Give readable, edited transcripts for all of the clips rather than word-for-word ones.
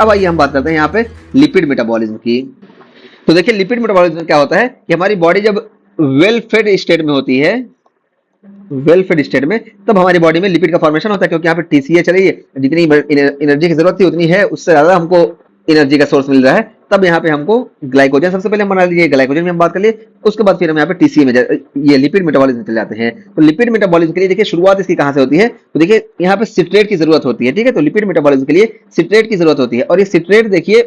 अब आइए हम बात करते हैं यहाँ पे लिपिड मेटाबॉलिज्म की। तो देखिए लिपिड मेटाबॉलिज्म क्या होता है कि हमारी बॉडी जब वेल फेड स्टेट में होती है, वेल फेड स्टेट में, तब हमारी बॉडी में लिपिड का फॉर्मेशन होता है, क्योंकि यहाँ पे टीसीए चलिए जितनी एनर्जी की जरूरत थी उतनी है, उससे ज्यादा हमको एनर्जी का सोर्स मिल रहा है, तब यहाँ पे हमको ग्लाइकोजन सबसे पहले हम बना लीजिए, ग्लाइकोजन में हम बात कर लिए, उसके बाद फिर हम यहाँ पे टीसीए में ये लिपिड मेटाबॉलिज्म चले जाते हैं। तो लिपिड मेटाबॉलिज्म के लिए देखिए शुरुआत इसकी कहाँ से होती है, तो देखिए यहाँ पे सिट्रेट की जरूरत होती है, ठीक है। तो लिपिड मेटाबॉलिज्म के लिए सिट्रेट की जरूरत होती है, और ये सिट्रेट देखिए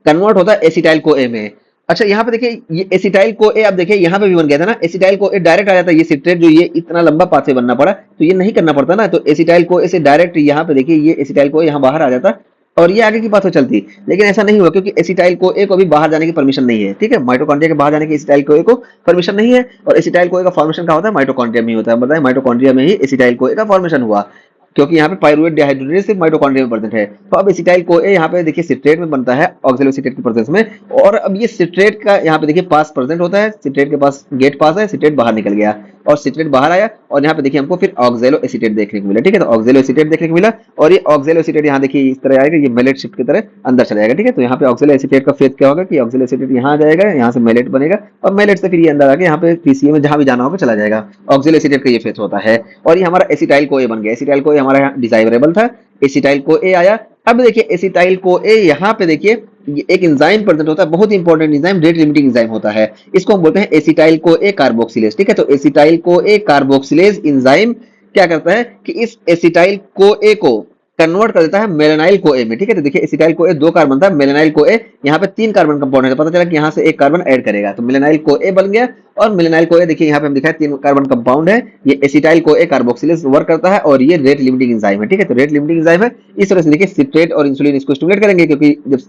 कन्वर्ट होता है एसिटाइल को ए में। अच्छा यहाँ पे देखिए ये एसिटाइल को ए, आप देखिए यहाँ पे भी बन गया था ना, एसिटाइल को ए डायरेक्ट आ जाता है, ये सिट्रेट जो ये इतना लंबा पाथवे बनना पड़ा, तो ये नहीं करना पड़ता ना, तो एसिटाइल को ए से डायरेक्ट यहाँ पे देखिए ये एसिटाइल को ए यहाँ बाहर आ जाता और ये आगे की पाथवे चलती, लेकिन ऐसा नहीं हुआ क्योंकि एसिटाइल को ए को अभी बाहर जाने की परमिशन नहीं है, ठीक है। माइटोकॉन्ड्रिया के बाहर जाने की एसिटाइल को ए को परमिशन नहीं है, और एसिटाइल को ए का फॉर्मेशन कहाँ होता है, माइटोकॉन्ड्रिया में ही होता है। बताएं माइटोकॉन्ड्रिया में ही एसिटाइल को ए का फॉर्मेशन हुआ, क्योंकि यहाँ पे पाइरुवेट डिहाइड्रोजिनेज सिर्फ माइटोकॉन्ड्रिया में प्रेजेंट है। तो अब एसिटाइल को ए यहाँ पे देखिए सिट्रेट में बनता है ऑक्सैलोएसिटेट की प्रेजेंस में, और अब ये सिट्रेट का यहाँ पे देखिए पास प्रेजेंट होता है, सिट्रेट के पास गेट पास है, सिट्रेट बाहर निकल गया और सिट्रेट बाहर आया, और यहाँ पे देखिए हमको फिर ऑक्सैलोएसिटेट देखने को मिला, ठीक है। तो ऑक्सैलोएसिटेट देखने को मिला, और ये ऑक्सैलोएसिटेट यहाँ देखिए इस तरह आएगा, ये मेलेट शिफ्ट की तरह अंदर चला जाएगा, ठीक है। तो यहाँ पे ऑक्सैलोएसिटेट का फेज क्या होगा कि ऑक्सैलोएसिटेट यहाँ आ जाएगा, यहाँ से मेलेट बनेगा, और मेलेट से फिर ये अंदर आके यहाँ पे पीसीए में जहाँ भी जाना होगा चला जाएगा। ऑक्सैलोएसिटेट का ये फेज होता है, और ये हमारा एसिटाइल को ए बन गया। एसिटाइल को ए हमारा यहाँ डिजाइरेबल था, एसिटाइल को ए आया। अब देखिए एसिटाइल को ए यहाँ पे देखिए एक एंजाइम प्रेजेंट होता है, बहुत important enzyme, rate limiting enzyme होता है, इसको हम बोलते हैं एसिटाइल को ए कार्बोक्सिलेज, ठीक है। तो एसिटाइल को ए कार्बोक्सिलेज एंजाइम क्या करता है कि इस एसिटाइल को ए को कन्वर्ट कर देता है मेलेनाइल को ए में, ठीक है। तो देखिए एसिटाइल को ए 2 कार्बन था, मेलेनाइल को ए यहाँ पे 3 कार्बन कंपाउंड है, तो पता चला कि यहाँ से 1 कार्बन ऐड करेगा, तो मेलेनाइल को ए बन गया। और मेलेनाइल को ए देखिए यहाँ पे हम दिखाए 3 कार्बन कंपाउंड है, ये एसिटाइल को ए कार्बोक्सिलेज वर्क करता है, और ये रेट लिमिटिंग एंजाइम है, ठीक है। तो रेट लिमिटिंग एंजाइम है, इस तरह से देखिए सिट्रेट और इंसुलिन इसको स्टिमुलेट करेंगे, क्योंकि जब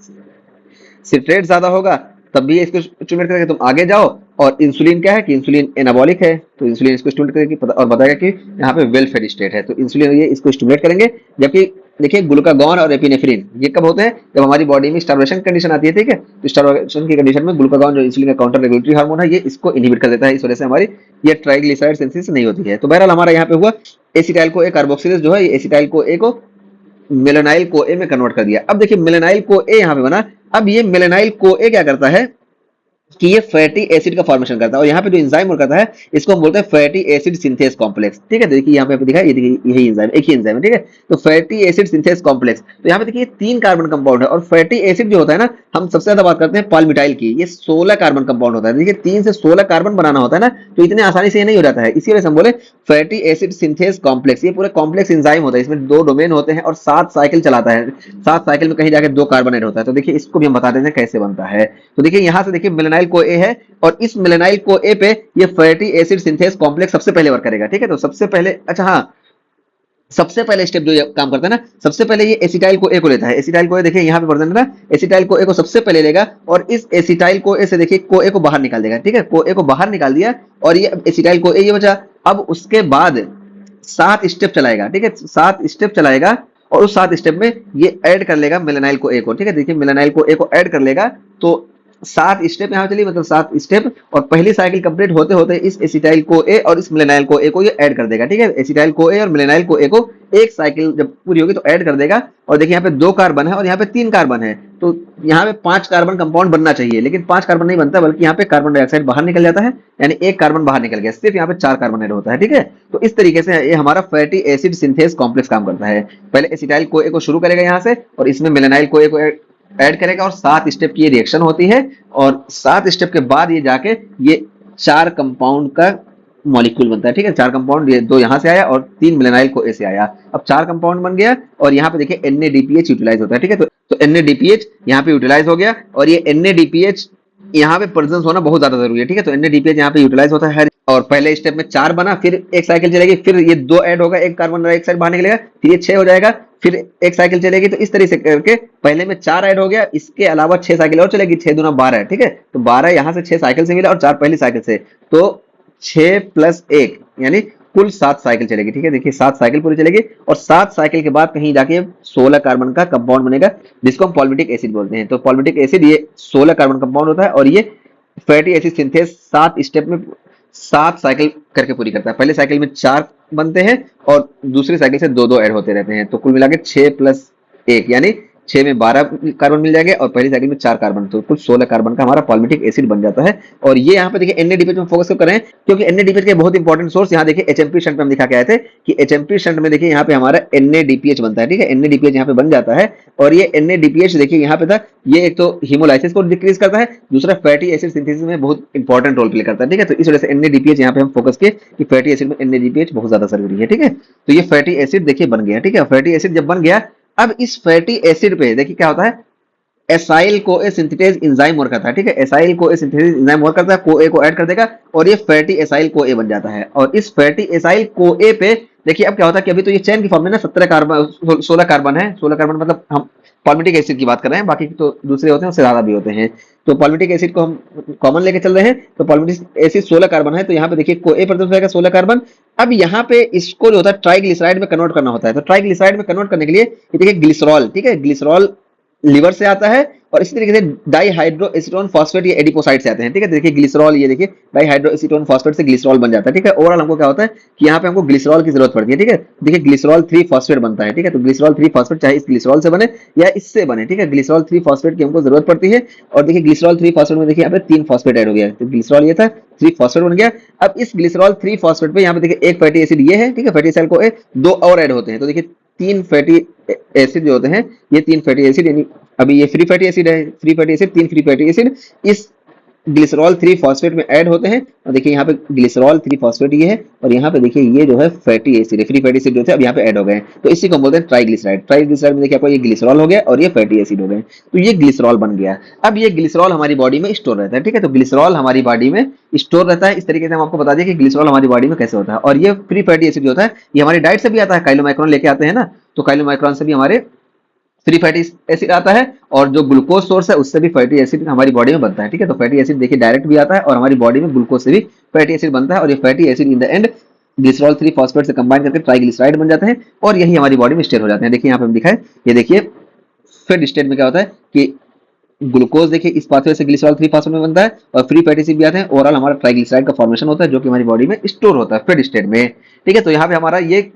सिट्रेट ज्यादा होगा तब भी इसको स्टिमुलेट करेगा, तुम आगे जाओ। और इंसुलिन क्या है कि इंसुलिन एनाबॉलिक है, तो इंसुलिन इसको स्टिमुलेट करेगी और बताएगा कि यहाँ पे वेल फेड स्टेट है, तो इंसुलिन ये इसको स्टिमुलेट करेंगे। जबकि देखिए ग्लूकागॉन और एपिनेफ्रिन ये कब होते हैं, जब हमारी बॉडी में स्टार्वेशन कंडीशन आती है, ठीक है। तो स्टार्वेशन की कंडीशन में ग्लूकागॉन जो इंसुलिन का काउंटर रेगुलेटरी हार्मोन है, ये इसको इनहिबिट कर देता है, इस वजह से हमारी ये ट्राइग्लिसराइड सिंथेसिस नहीं होती है। तो बहरहाल हमारा यहाँ पे हुआ एसिटाइल को ए कार्बोक्सिलेज जो है, ये एसिटाइल को ए को मेलेनाइल को ए में कन्वर्ट कर दिया। अब देखिए मेलेनाइल को ए यहाँ पे बना, अब ये मेलेनाइल को ए क्या करता है कि ये फैटी एसिड का फॉर्मेशन करता है, और यहाँ पे जो एंजाइम वर्क करता है इसको हम बोलते हैं फैटी एसिड सिंथेस कॉम्प्लेक्स, ठीक है। देखिए यहाँ पे दिखा है, ये देखिए यही एंजाइम, एक ही एंजाइम है, ठीक है। तो फैटी एसिड सिंथेस कॉम्प्लेक्स, तो यहाँ पे देखिए 3 कार्बन कंपाउंड है, और फैटी एसिड जो होता है ना, हम सबसे ज्यादा बात करते हैं पाल्मिटाइल की, ये 16 कार्बन कंपाउंड होता है। देखिए 3 से 16 कार्बन बनाना होता है ना, तो इतने आसानी से ये नहीं हो जाता है, इसी वजह से हम बोले फैटी एसिड सिंथेस कॉम्प्लेक्स। ये पूरे कॉम्प्लेक्स एंजाइम होता है, इसमें 2 डोमेन होते हैं और 7 साइकिल चलाता है, 7 साइकिल में कहीं जाके 2 कार्बन ऐड होता है। तो देखिए इसको भी हम बता देते हैं कैसे बनता है। तो देखिए यहाँ से देखिए मेलेनाइल को ए है, और इस मेलेनाइल को ए पे ये फैटी एसिड सिंथेस कॉम्प्लेक्स सबसे पहले वर्क करेगा, ठीक है। तो सबसे पहले, अच्छा हाँ, सबसे पहले स्टेप जो ये काम करता है ना, सबसे पहले ये एसिटाइल को ए को लेता है। एसिटाइल को ए देखिए यहाँ पे प्रेजेंट है ना, एसिटाइल को ए को सबसे पहले लेगा, और इस एसिटाइल को ए से देखिए को ए को बाहर निकाल देगा, ठीक है। को ए को बाहर निकाल दिया, और ये एसिटाइल को ए ये बचा। अब उसके बाद 7 स्टेप चलाएगा, ठीक है, 7 स्टेप चलाएगा, और उस 7 स्टेप में ये ऐड कर लेगा मेलेनाइल को ए को, ठीक है। देखिए मेलेनाइल को ए को ऐड कर लेगा, तो 7 स्टेप यहाँ चलिए, मतलब 7 स्टेप, और पहली साइकिल कंप्लीट होते होते इस एसिटाइल को ए और इस मेलेनाइल को ए को ये ऐड कर देगा, ठीक है। एसिटाइल को ए और मेलेनाइल को ए को एक साइकिल जब पूरी होगी तो ऐड कर देगा, और देखिए यहाँ पे 2 कार्बन है और यहाँ पे 3 कार्बन है, तो यहाँ पे 5 कार्बन कंपाउंड बनना चाहिए, लेकिन 5 कार्बन नहीं बनता, बल्कि यहाँ पे कार्बन डाइऑक्साइड बाहर निकल जाता है, यानी 1 कार्बन बाहर निकल गया, सिर्फ यहाँ पे 4 कार्बन ऐड होता है, ठीक है। तो इस तरीके से ये हमारा फैटी एसिड सिंथेस कॉम्प्लेक्स काम करता है। पहले एसिटाइल को ए को शुरू करेगा यहाँ से, और इसमें मेलेनाइल को ए को ऐड करेगा, और 7 स्टेप की ये रिएक्शन होती है, और 7 स्टेप के बाद ये जाके ये 4 कंपाउंड का मॉलिक्यूल बनता है, ठीक है। 4 कंपाउंड, ये 2 यहाँ से आया और 3 मेलेनाइल को ए से आया, अब 4 कंपाउंड बन गया, और यहाँ पे देखिए NADPH यूटिलाइज होता है, ठीक है। तो NADPH यहाँ पे यूटिलाइज हो गया, और ये NADPH यहाँ पे प्रेजेंस होना बहुत ज्यादा जरूरी है, ठीक है। तो NADPH यहाँ पे यूटिलाइज होता है, और पहले स्टेप में 4 बना, फिर एक साइकिल चलेगी, फिर ये 2 ऐड होगा, एक कार्बन डाइऑक्साइड बाहर निकलेगा, फिर ये 6 हो जाएगा, फिर एक साइकिल चलेगी। तो इस तरीके से करके पहले में 4 ऐड हो गया, इसके अलावा 6 साइकिल और चलेगी, 6 दूना 12 है, ठीक है। तो 12 यहाँ से 6 साइकिल से मिला, और 4 पहली साइकिल से, तो 6 + 1 यानी कुल 7 साइकिल चलेगी, ठीक है। देखिए 7 साइकिल पूरी चलेगी, और 7 साइकिल के बाद कहीं जाके 16 कार्बन का कंपाउंड बनेगा, जिसको हम पॉलिमेटिक एसिड बोलते हैं। तो पॉलिमेटिक एसिड ये 16 कार्बन कंपाउंड होता है, और ये फैटी एसिड सिंथेस 7 स्टेप में 7 साइकिल करके पूरी करता है। पहले साइकिल में 4 बनते हैं, और दूसरी साइकिल से 2-2 ऐड होते रहते हैं, तो कुल मिला के 6 + 1 यानी 6 में 12 कार्बन मिल जाएंगे और पहली साइकिल में 4 कार्बन, तो कुल 16 कार्बन का हमारा पॉलिमेटिक एसिड बन जाता है। और ये यहाँ पे देखिए NADPH में फोकस क्यों कर रहे हैं, क्योंकि NADPH के बहुत इंपॉर्टेंट सोर्स यहाँ देखिए HMP शंट में हम दिखा के आए थे कि HMP शंट में देखिए यहाँ पे हमारा NADPH बनता है, ठीक है, NADPH यहाँ पे बन जाता है। और ये NADPH देखिए यहाँ पे था, ये एक तो हीमोलाइसिस को डिक्रीज करता है, दूसरा फैटी एसिड सिंथेसिस में बहुत इंपॉर्टेंट रोल प्ले करता है, ठीक है। तो इस वजह से NADPH यहाँ पे हम फोकस किए कि फैटी एसिड में NADPH बहुत ज्यादा जरूरी है, ठीक है। तो ये फैटी एसिड देखिए बन गया, ठीक है। फैटी एसिड जब बन गया, अब इस फैटी एसिड पे देखिए क्या होता है, एसाइल को ए सिंथेटेज एंजाइम वर्क करता है, ठीक है। एसाइल को ए सिंथेटेज एंजाइम वर्क करता है, को ए को ऐड कर देगा और ये फैटी एसाइल को ए बन जाता है। और इस फैटी एसाइल को ए पे देखिए अब क्या होता है कि अभी तो ये चेन की फॉर्म में ना 17 कार्बन 16 कार्बन है, 16 कार्बन मतलब हम पॉलिमेटिक एसिड की बात कर रहे हैं, बाकी तो दूसरे होते हैं उससे ज्यादा भी होते हैं। तो पॉलिमेटिक एसिड को हम कॉमन लेके चल रहे हैं, तो पॉलिमेटिक एसिड 16 कार्बन है, तो यहाँ पे देखिए को ए प्रेजेंट रहेगा 16 कार्बन। अब यहाँ पे इसको जो होता है ट्राइग्लिसराइड में कन्वर्ट करना होता है, तो ट्राइग्लिसराइड में कन्वर्ट करने के लिए ये देखिए ग्लिसरॉल, ठीक है, ग्लिसरॉल लीवर से आता है और इसी तरीके से डाईहाइड्रोएसीटोन फॉस्फेट ये एडिपोसाइड से आते हैं, ठीक है। देखिए ग्लिसरॉल, ये देखिए डाईहाइड्रोएसीटोन फॉस्फेट से ग्लिसरॉल बन जाता है, ठीक है। ओवरऑल हमको क्या होता है कि यहाँ पे हमको ग्लिसरॉल की जरूरत पड़ती है, ठीक है। देखिए ग्लिसरॉल 3 फॉस्फेट बनता है, ठीक है। तो ग्लिसरॉल 3 फॉस्फेट चाहे इस ग्लिसरॉल से बने या इससे बने, ठीक है, ग्लिसरॉल 3 फॉस्फेट की हमको जरूरत पड़ती है। और देखिए ग्लिसरॉल 3 फॉस्फेट में देखिए यहाँ पे 3 फॉस्फेट ऐड हो गया, तो ग्लिसरॉल ये था 3 फॉस्फेट बन गया। अब इस ग्लिसरॉल 3 फॉस्फेट पे यहाँ पे देखिए एक फैटी एसिड ये है, ठीक है, फैटी एसिड को 2 और ऐड होते हैं, तो देखिए 3 फैटी एसिड जो होते हैं, ये 3 फैटी एसिड, यानी अभी ये फ्री फैटी एसिड है, free fatty acid 3 free fatty acid इस ग्लिसरॉल 3 फॉस्फेट में ऐड होते हैं। और देखिए यहाँ पे ग्लिसरॉल 3 फॉस्फेट ये है और यहाँ पे देखिए ये जो है फैटी एसिड है, फ्री फैटी एसिड जो थे अब यहाँ पे ऐड हो गए, तो इसी को बोलते हैं ट्राइग्लिसराइड। ट्राइग्लिसराइड में देखिए आपको ये ग्लिसरॉल हो गया और ये फैटी एसिड हो गए, तो ये ग्लिसरॉल बन गया। अब ये ग्लिसरॉल हमारी बॉडी में स्टोर रहता है, ठीक है, तो ग्लिसरॉल हमारी बॉडी में स्टोर रहता है। इस तरीके से हम आपको बता दें कि ग्लिसरॉल हमारी बॉडी में कैसे होता है। और ये फ्री फैटी एसिड जो होता है ये हमारी डाइट से भी आता है, काइलोमाइक्रोन लेके आते हैं ना, तो काइलोमाइक्रोन से भी हमारे फ्री फैटी एसिड आता है और जो ग्लूकोज सोर्स है उससे भी फैटी एसिड हमारी बॉडी में बनता है, ठीक है। तो फैटी एसिड देखिए डायरेक्ट भी आता है और हमारी बॉडी में ग्लूकोज से भी फैटी एसिड बनता है और ये fatty acid in the end glycerol 3 phosphate से कंबाइन करके ट्राइग्लिसराइड बन जाते हैं और यही हमारी बॉडी में स्टोर हो जाते हैं। देखिए यहाँ पे हम दिखाए, ये देखिए फेड स्टेट में क्या होता है कि ग्लूकोज देखिए इस पाथवे से ग्लिसरॉल 3 फॉस्फेट में बनता है और फ्री फैटी एसिड भी आते हैं, ओवरऑल हमारा ट्राइग्लिसराइड का फॉर्मेशन होता है जो कि हमारी बॉडी में स्टोर होता है फेड स्टेट में, ठीक है। तो यहाँ पे हमारा ये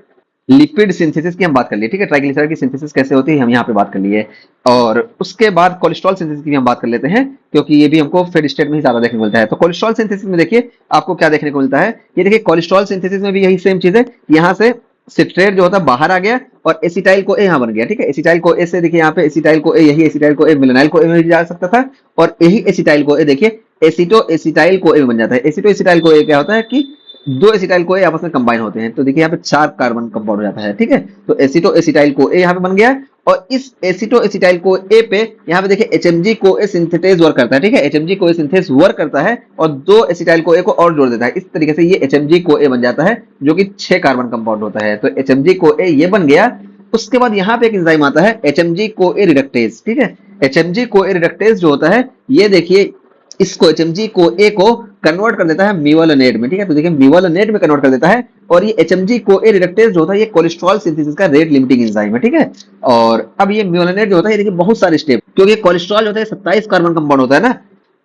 लिपिड सिंथेसिस की हम बात कर लिए, ठीक है, ट्राइग्लिसराइड की सिंथेसिस कैसे होती है हम यहाँ पे बात कर लिए। और उसके बाद कोलेस्ट्रॉल सिंथेसिस की भी हम बात कर लेते हैं, क्योंकि ये भी हमको फेड स्टेट में ही ज्यादा देखने को मिलता है। तो कोलेस्ट्रॉल सिंथेसिस में देखिए आपको क्या देखने को मिलता है, ये देखिए कोलेस्ट्रॉल सिंथेसिस में भी यही सेम चीज है, यहाँ से सिट्रेट जो होता है बाहर आ गया और एसिटाइल को ए यहाँ बन गया, ठीक है। एसिटाइल को ए से देखिए यहाँ पे एसिटाइल को ए, यही एसिटाइल को ए मिलेनाइल को ए में भी जा सकता था और यही एसिटाइल को ए देखिए एसिटो एसिटाइल को ए बन जाता है। एसिटो एसिटाइल को ए क्या होता है कि 2 एसिटाइल को ए आपस में कंबाइन होते हैं, तो देखिए यहाँ पे 4 कार्बन कंपाउंड हो जाता है, ठीक है। तो एसिटो एसिटाइल को ए यहाँ पे बन गया और इस एसिटो एसिटाइल को ए पे यहाँ पे देखिए HMG को ए सिंथेटेज वर्क करता है, ठीक है, HMG को ए सिंथेज वर्क करता है और 2 एसिटाइल को ए को और जोड़ देता है। इस तरीके से ये HMG को ए बन जाता है जो कि 6 कार्बन कंपाउंड होता है, तो HMG को ए ये बन गया। उसके बाद यहाँ पे एक एंजाइम आता है HMG को ए रिडक्टेज, ठीक है। HMG को ए रिडक्टेज जो होता है ये देखिए इसको HMG को ए को कन्वर्ट कर देता है मिवोलोनेट में, ठीक है। तो देखिए मिवोलोनेट में कन्वर्ट कर देता है और ये HMG को ए रिडक्टेज जो होता है ये कोलेस्ट्रॉल सिंथेसिस का रेट लिमिटिंग एंजाइम है, ठीक है। और अब ये मिवोलोनेट जो होता है ये देखिए बहुत सारे स्टेप, क्योंकि कोलेस्ट्रॉल जो होता है 27 कार्बन कंपाउंड होता है ना,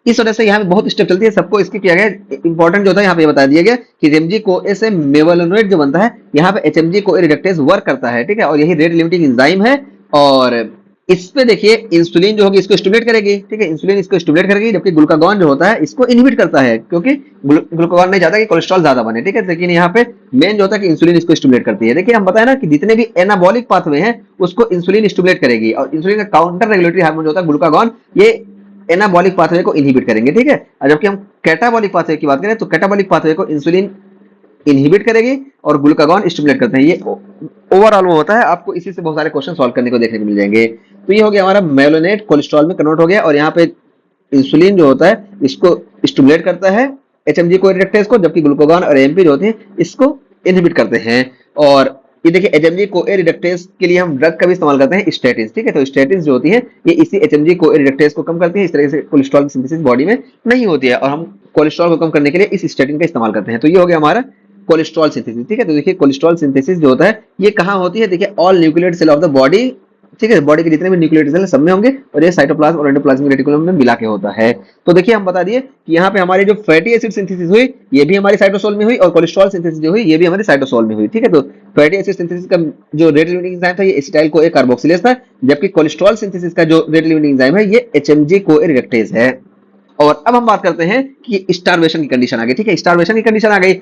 इस वजह से यहाँ पे बहुत स्टेप चलती है, सबको स्किप किया गया। इंपॉर्टेंट जो होता है यहाँ पे बता दिया गया कि HMG को ए से मिवोलोनेट जो बनता है यहाँ पे HMG को ए रिडक्टेज वर्क करता है, ठीक है, और यही रेट लिमिटिंग एंजाइम है। और इस पे देखिए इंसुलिन जो होगी इसको स्टिमुलेट करेगी, ठीक है, इंसुलिन इसको स्टिमुलेट करेगी, जबकि ग्लूकागॉन जो होता है इसको इनहिबिट करता है, क्योंकि ग्लूकागॉन नहीं चाहता कि कोलेस्ट्रॉल ज्यादा बने, ठीक है। लेकिन यहाँ पे मेन जो होता है कि इंसुलिन इसको स्टिमुलेट करती है। देखिए हम बताए ना कि जितने भी एनाबॉलिक पाथवे हैं उसको इंसुलिन स्टिमुलेट करेगी और इंसुलिन का काउंटर रेगुलेटरी हार्मोन जो होता है ग्लूकागॉन ये एनाबॉलिक पाथवे को इनहिबिट करेंगे, ठीक है। और जबकि हम कैटाबॉलिक पाथवे की बात करें तो कैटाबॉलिक पाथवे को इंसुलिन इनहिबिट करेगी और ग्लूकागॉन स्टिमुलेट करते हैं। ये ओवरऑल वो होता है, आपको इसी से बहुत सारे क्वेश्चन सॉल्व करने को देखने को मिल जाएंगे। तो ये हो गया हमारा मेलोनेट कोलेस्ट्रॉल में कन्वर्ट हो गया और यहाँ पे इंसुलिन जो होता है इसको स्टिमुलेट करता है HMG को रिडक्टेज को, जबकि ग्लूकागॉन और AMP जो होते हैं इसको इनहिबिट करते हैं। और ये देखिए HMG को ए रिडक्टेज के लिए हम ड्रग का भी इस्तेमाल करते हैं स्टैटिन, ठीक है। तो स्टैटिन जो होती है ये इसी HMG को ए रिडक्टेज को कम करती है, इस तरह से कोलेस्ट्रॉल की सिंथेसिस बॉडी में नहीं होती है और हम कोलेस्ट्रॉल को कम करने के लिए इस स्टैटिन का इस्तेमाल करते हैं। तो ये हो गया हमारा कोलेस्ट्रॉल सिंथेसिस, ठीक है। तो देखिए कोलेस्ट्रॉल सिंथेसिस जो होता है ये कहाँ होती है, देखिए all nucleotide cell of the body ठीक है, बॉडी के जितने भी न्यूक्लियोटाइड सेल सब में होंगे और ये साइटोप्लाज्म और एंडोप्लाज्मिक रेटिकुलम में मिला के होता है। तो देखिए हम बता दिए कि यहाँ पे हमारी जो फैटी एसिड सिंथेसिस हुई ये भी हमारी साइटोसोल में हुई और कोलेस्ट्रॉल सिंथेसिस जो हुई ये भी हमारी साइटोसोल में हुई। ठीक है, तो फैटी एसिड सिंथेसिस का जो रेट लिमिटिंग एंजाइम था ये एसिटाइल को कार्बोक्सिलेज था, जबकि कोलेस्ट्रॉल सिंथेसिस का जो रेट लिमिटिंग एंजाइम है ये एचएमजी को रिडक्टेज है। और अब हम बात करते हैं कि स्टार्वेशन की कंडीशन आ गई। ठीक है, स्टार्वेशन की कंडीशन आ गई